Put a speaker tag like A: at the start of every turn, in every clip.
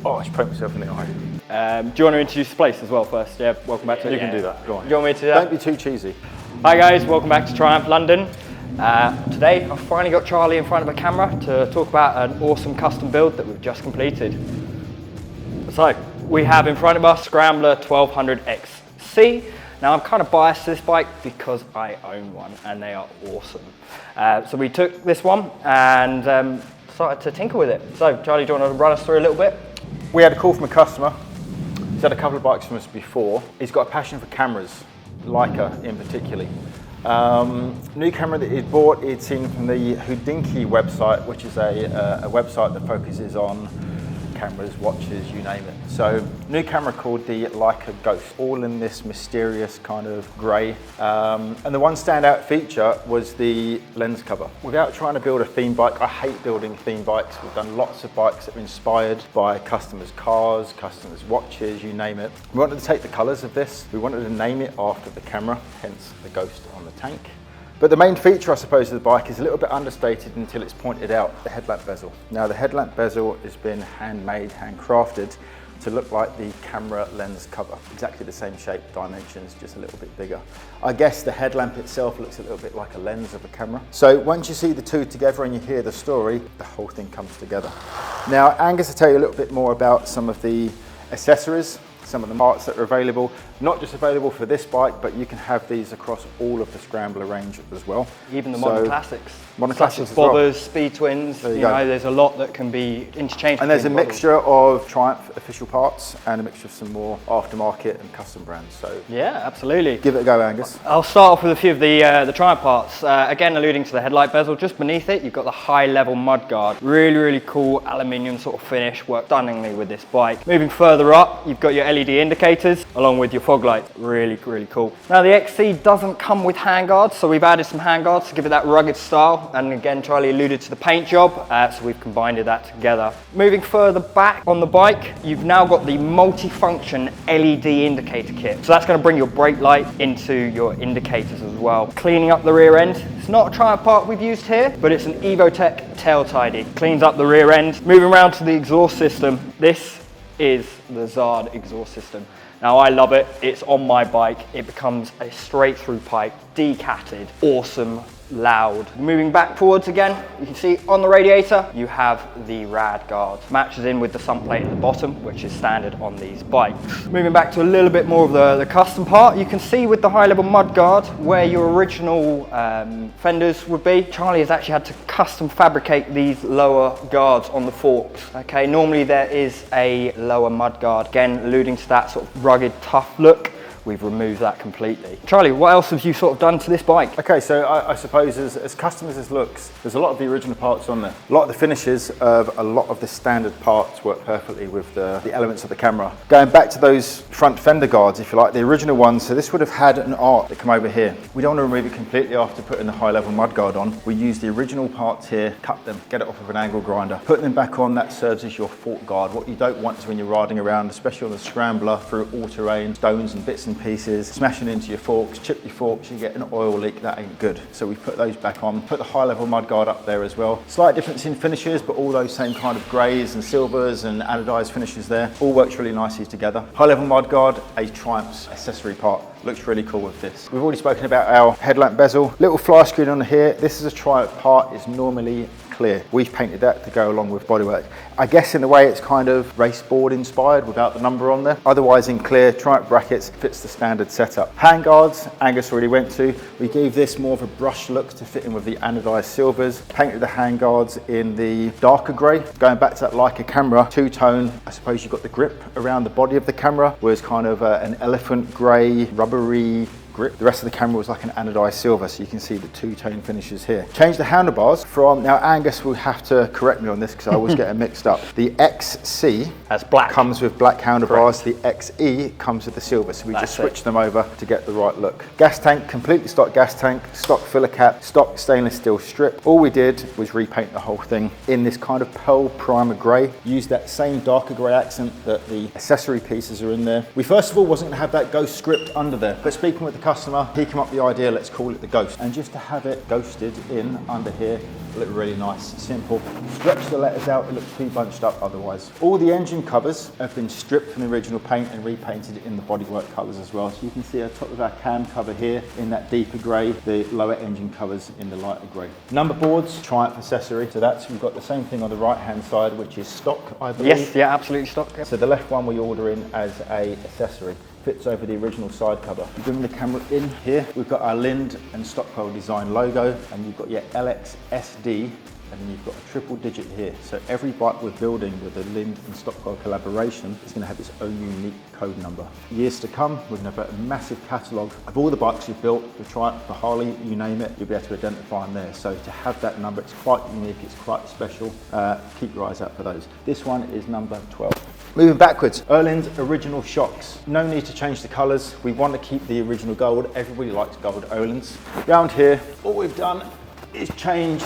A: Oh, I just poked myself in the eye.
B: Do you want to introduce the place as well first? Yeah, welcome back to it.
A: You can do that, go on.
B: Do you want me to do that?
A: Don't be too cheesy.
B: Hi guys, welcome back to Triumph London. Today I've finally got Charlie in front of a camera to talk about an awesome custom build that we've just completed. So, we have in front of us Scrambler 1200XC. Now I'm kind of biased to this bike because I own one and they are awesome. So we took this one and started to tinker with it. So Charlie, do you want to run us through a little bit?
A: We had a call from a customer. He's had a couple of bikes from us before. He's got a passion for cameras, Leica in particular. New camera that he'd bought, he'd seen from the Houdinki website, which is a website that focuses on cameras, watches, you name it. So, new camera called the Leica Ghost, all in this mysterious kind of grey. And the one standout feature was the lens cover. Without trying to build a theme bike, I hate building theme bikes. We've done lots of bikes that are inspired by customers' cars, customers' watches, you name it. We wanted to take the colours of this. We wanted to name it after the camera, hence the Ghost on the tank. But the main feature, I suppose, of the bike is a little bit understated until it's pointed out, the headlamp bezel. Now, the headlamp bezel has been handmade, handcrafted to look like the camera lens cover. Exactly the same shape, dimensions, just a little bit bigger. I guess the headlamp itself looks a little bit like a lens of a camera. So once you see the two together and you hear the story, the whole thing comes together. Now, Angus will tell you a little bit more about some of the accessories, some of the parts that are available, not just available for this bike, but you can have these across all of the Scrambler range as well.
B: Even the modern classics.
A: Modern classics as
B: bobbers,
A: well.
B: speed twins,
A: you know,
B: there's a lot that can be interchanged.
A: And there's a mixture of Triumph official parts and a mixture of some more aftermarket and custom brands. So
B: yeah, absolutely.
A: Give it a go, Angus.
B: I'll start off with a few of the Triumph parts. Again, alluding to the headlight bezel, just beneath it, you've got the high level mud guard. Really, really cool aluminium sort of finish, worked stunningly with this bike. Moving further up, you've got your LED indicators along with your fog lights. Really, really cool. Now the XC doesn't come with handguards, so we've added some handguards to give it that rugged style. And again, Charlie alluded to the paint job, so we've combined that together. Moving further back on the bike, you've now got the multi-function LED indicator kit. So that's going to bring your brake light into your indicators as well. Cleaning up the rear end. It's not a Triumph part we've used here, but it's an Evotech tail tidy. Cleans up the rear end. Moving around to the exhaust system. This is the Zard exhaust system. Now I love it, it's on my bike, it becomes a straight through pipe, decatted, awesome, loud. Moving back forwards again, you can see on the radiator, you have the rad guard. Matches in with the sun plate at the bottom, which is standard on these bikes. Moving back to a little bit more of the custom part, you can see with the high level mud guard where your original fenders would be. Charlie has actually had to custom fabricate these lower guards on the forks. Okay, normally there is a lower mud guard, again alluding to that sort of rugged, tough look. We've removed that completely. Charlie, what else have you sort of done to this bike?
A: Okay, so I suppose as customers as looks, there's a lot of the original parts on there. A lot of the finishes of a lot of the standard parts work perfectly with the elements of the camera. Going back to those front fender guards, if you like, the original ones, so this would have had an arc that come over here. We don't want to remove it completely after putting the high level mud guard on. We use the original parts here, cut them, get it off of an angle grinder. Putting them back on, that serves as your fork guard. What you don't want is when you're riding around, especially on the Scrambler, through all terrain, stones and bits and pieces, smashing into your forks, chip your forks, you get an oil leak, that ain't good. So we put those back on, put the high level mud guard up there as well. Slight difference in finishes, but all those same kind of greys and silvers and anodized finishes there, all works really nicely together. High level mud guard, a Triumph's accessory part. Looks really cool with this. We've already spoken about our headlamp bezel. Little fly screen on here. This is a Triumph part, it's normally clear. We've painted that to go along with bodywork. I guess in a way it's kind of race board inspired without the number on there. Otherwise in clear, Triumph brackets, fits the standard setup. Handguards, Angus already went to. We gave this more of a brush look to fit in with the anodized silvers. Painted the handguards in the darker grey. Going back to that Leica camera, two-tone, I suppose you've got the grip around the body of the camera, was kind of an elephant grey, rubbery grip. The rest of the camera was like an anodized silver, so you can see the two-tone finishes here. Changed the handlebars from, now Angus will have to correct me on this because I always get them mixed up. The XC comes with black handlebars, correct. The XE comes with the silver, so we just switched them over to get the right look. Gas tank, completely stock gas tank, stock filler cap, stock stainless steel strip. All we did was repaint the whole thing in this kind of pearl primer grey. Used that same darker grey accent that the accessory pieces are in there. We first of all wasn't going to have that Ghost script under there, but speaking with the customer, he came up with the idea, let's call it the Ghost. And just to have it ghosted in under here, look really nice, simple. Stretch the letters out, it looks too bunched up otherwise. All the engine covers have been stripped from the original paint and repainted in the bodywork colours as well. So you can see on top of our cam cover here in that deeper grey, the lower engine covers in the lighter grey. Number boards, Triumph accessory. So we've got the same thing on the right hand side, which is stock, I believe.
B: Yes, yeah, absolutely stock. Yep.
A: So the left one we order in as a accessory. Fits over the original side cover. You bring the camera in here, we've got our Lind and Stockwell design logo, and you've got your LXSD, and then you've got a triple digit here. So every bike we're building with the Lind and Stockwell collaboration is going to have its own unique code number. Years to come, we're going to have a massive catalogue of all the bikes we've built, the Triumph, the Harley, you name it, you'll be able to identify them there. So to have that number, it's quite unique, it's quite special. Keep your eyes out for those. This one is number 12. Moving backwards, Öhlins original shocks. No need to change the colours. We want to keep the original gold. Everybody likes gold Öhlins. Round here, all we've done is change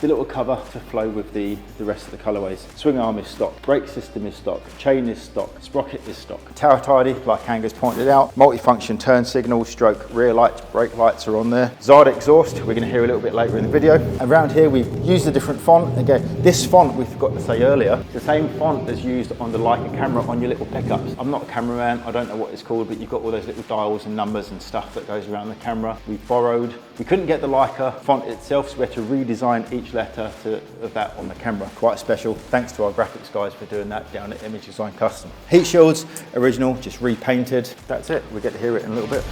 A: the little cover to flow with the rest of the colourways. Swing arm is stock, brake system is stock, chain is stock, sprocket is stock. Tower tidy, like Angus pointed out, multifunction turn signal, stroke rear lights, brake lights are on there. Zard exhaust, we're going to hear a little bit later in the video. Around here we've used a different font. Again, this font we forgot to say earlier, it's the same font as used on the Leica camera on your little pickups. I'm not a cameraman, I don't know what it's called, but you've got all those little dials and numbers and stuff that goes around the camera. We couldn't get the Leica font itself, so we had to redesign each letter of that on the camera. Quite special. Thanks to our graphics guys for doing that down at Image Design Custom. Heat shields, original, just repainted. That's it. We get to hear it in a little bit.